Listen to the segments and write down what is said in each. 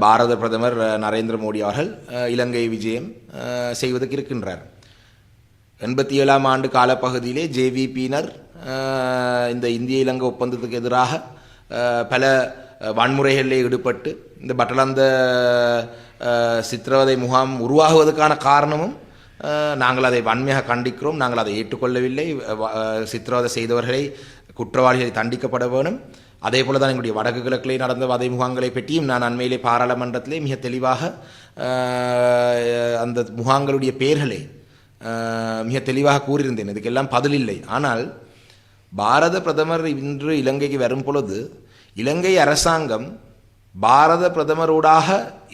பாரத பிரதமர் நரேந்திர மோடி அவர்கள் இலங்கை விஜயம் செய்வதற்கு இருக்கின்றார். 87ஆம் ஆண்டு காலப்பகுதியிலே ஜேவிபியினர் இந்த இந்திய இலங்கை ஒப்பந்தத்துக்கு எதிராக பல வன்முறைகளில் ஈடுபட்டு இந்த பட்டலந்த சித்திரவதை முகாம் உருவாகுவதற்கான காரணமும் நாங்கள் அதை வன்மையாக கண்டிக்கிறோம். நாங்கள் அதை ஏற்றுக்கொள்ளவில்லை. சித்திரவதை செய்தவர்களை குற்றவாளிகளை தண்டிக்கப்பட வேணும். அதே போல தான் எங்களுடைய வடக்கு கிழக்கிலே நடந்த வதை முகாம்களை பற்றியும் நான் அண்மையிலே பாராளுமன்றத்திலே மிக தெளிவாக அந்த முகாம்களுடைய பெயர்களை மிக தெளிவாக கூறியிருந்தேன். இதுக்கெல்லாம் பதில் இல்லை. ஆனால் பாரத பிரதமர் இன்று இலங்கைக்கு வரும் பொழுது இலங்கை அரசாங்கம் பாரத பிரதமரோடாக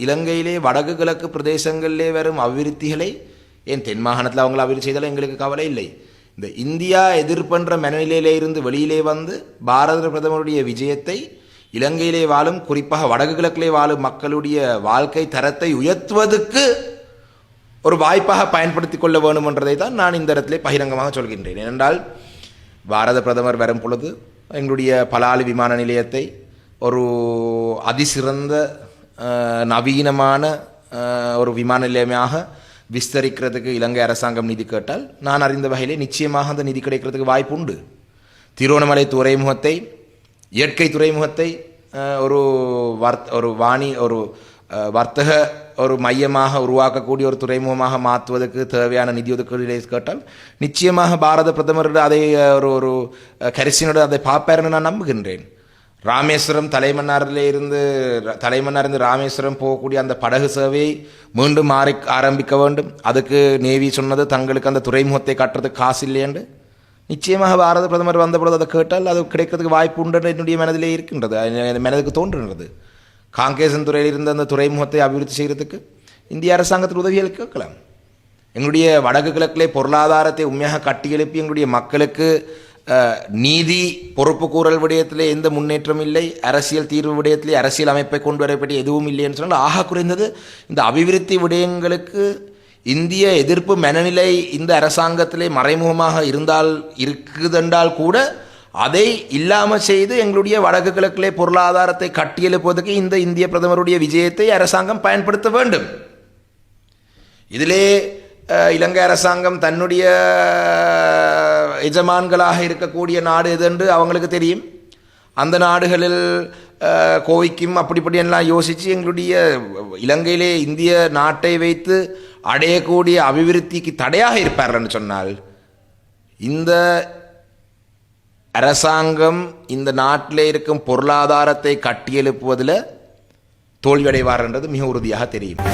இலங்கையிலே வடக்கு கிழக்கு பிரதேசங்களிலே வரும் அபிவிருத்திகளை ஏன் தென் மாகாணத்தில் அவங்களை அபிவிருத்தி செய்தாலும் எங்களுக்கு கவலை இல்லை. இந்த இந்தியா எதிர்பன்ற மனநிலையிலே இருந்து வெளியிலே வந்து பாரத பிரதமருடைய விஜயத்தை இலங்கையிலே வாழும் குறிப்பாக வடக்கு கிழக்கிலே வாழும் மக்களுடைய வாழ்க்கை தரத்தை உயர்த்துவதற்கு ஒரு வாய்ப்பாக பயன்படுத்தி கொள்ள வேண்டும் என்றதை தான் நான் இந்த இடத்திலே பகிரங்கமாக சொல்கின்றேன். ஏனென்றால் பாரத பிரதமர் வரும் பொழுது எங்களுடைய பலாலி விமான நிலையத்தை ஒரு அதிசிறந்த நவீனமான ஒரு விமான நிலையமாக விஸ்தரிக்கிறதுக்கு இலங்கை அரசாங்கம் நிதி கேட்டால் நான் அறிந்த வகையிலே நிச்சயமாக அந்த நிதி கிடைக்கிறதுக்கு வாய்ப்பு உண்டு. திருவண்ணாமலை துறைமுகத்தை இயற்கை துறைமுகத்தை ஒரு வர்த்தக ஒரு மையமாக உருவாக்கக்கூடிய ஒரு துறைமுகமாக மாற்றுவதற்கு தேவையான நிதி ஒதுக்கீடு கேட்டால் நிச்சயமாக பாரத பிரதமர் அதை ஒரு கரிசனோடு அதை பார்ப்பாருன்னு நான் நம்புகின்றேன். ராமேஸ்வரம் தலைமன்னாரிலிருந்து ராமேஸ்வரம் போகக்கூடிய அந்த படகு சேவையை மீண்டும் ஆரம்பிக்க வேண்டும். அதுக்கு நேவி சொன்னது தங்களுக்கு அந்த துறைமுகத்தை கட்டுறதுக்கு காசு இல்லையென்று. நிச்சயமாக பாரத பிரதமர் வந்த பொழுது அதை கேட்டால் அது கிடைக்கிறதுக்கு வாய்ப்பு உண்டு என்னுடைய மனதிலே இருக்கின்றது, மனதுக்கு தோன்றுகிறது. காங்கேசன் துறையில் இருந்த அந்த துறைமுகத்தை அபிவிருத்தி செய்கிறதுக்கு இந்திய அரசாங்கத்தில் உதவிகள் கேட்கலாம். எங்களுடைய வடக்கு கிழக்கிலே பொருளாதாரத்தை உண்மையாக கட்டியெழுப்பி எங்களுடைய மக்களுக்கு நீதி பொறுப்பு கூறல் விடயத்திலே எந்த முன்னேற்றம் இல்லை, அரசியல் தீர்வு விடயத்திலே அரசியல் அமைப்பை கொண்டு வரப்பட்ட எதுவும் இல்லை என்று சொன்னால் ஆக குறைந்தது இந்த அபிவிருத்தி விடயங்களுக்கு இந்திய எதிர்ப்பு மனநிலை இந்த அரசாங்கத்திலே மறைமுகமாக இருக்குதென்றால் கூட அதை இல்லாமல் செய்து எங்களுடைய வடக்கு கிழக்கிலே பொருளாதாரத்தை கட்டியெழுப்புவதற்கு இந்த இந்திய பிரதமருடைய விஜயத்தை அரசாங்கம் பயன்படுத்த வேண்டும். இதிலே இலங்கை அரசாங்கம் தன்னுடைய எஜமான்களாக இருக்கக்கூடிய நாடு எதென்று அவங்களுக்கு தெரியும். அந்த நாடுகளில் கோவிக்கும் அப்படிப்படி எல்லாம் யோசித்து எங்களுடைய இலங்கையிலே இந்திய நாட்டை வைத்து அடையக்கூடிய அபிவிருத்திக்கு தடையாக இருப்பார்கள் சொன்னால் இந்த அரசாங்கம் இந்த நாட்டில் இருக்கும் பொருளாதாரத்தை கட்டியெழுப்புவதில் தோல்வியடைவார் என்றது மிக உறுதியாக தெரியும்.